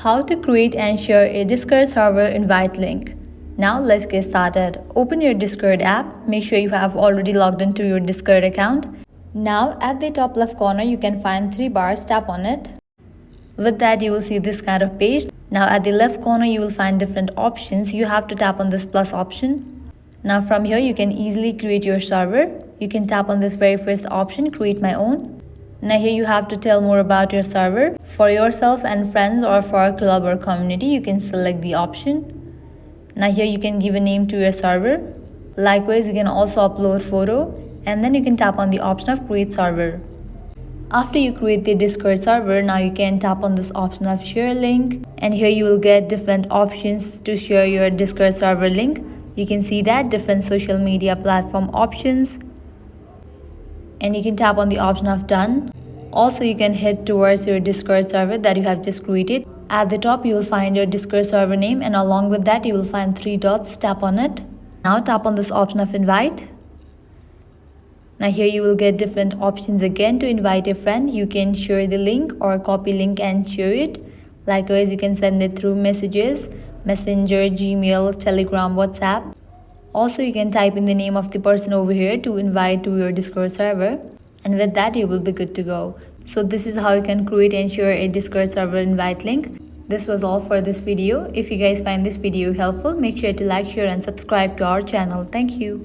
How to create and share a Discord server invite link. Now let's get started. Open your Discord app. Make sure you have already logged into your Discord account. Now at the top left corner you can find 3 bars. Tap on it. With that you will see this kind of page. Now at the left corner you will find different options. You have to tap on this plus option. Now from here you can easily create your server. You can tap on this very first option, create my own. Now here you have to tell more about your server. For yourself and friends or for a club or community, you can select the option. Now here you can give a name to your server. Likewise, you can also upload photo and then you can tap on the option of create server. After you create the Discord server, now you can tap on this option of share link, and here you will get different options to share your Discord server link. You can see that different social media platform options, and you can tap on the option of done. Also, you can head towards your Discord server that you have just created. At the top, you will find your Discord server name, and along with that, you will find 3 dots. Tap on it. Now tap on this option of invite. Now here you will get different options again to invite a friend. You can share the link or copy link and share it. Likewise, you can send it through messages, Messenger, Gmail, Telegram, WhatsApp. Also, you can type in the name of the person over here to invite to your Discord server. And with that, you will be good to go. So this is how you can create and share a Discord server invite link. This was all for this video. If you guys find this video helpful, make sure to like, share and subscribe to our channel. Thank you.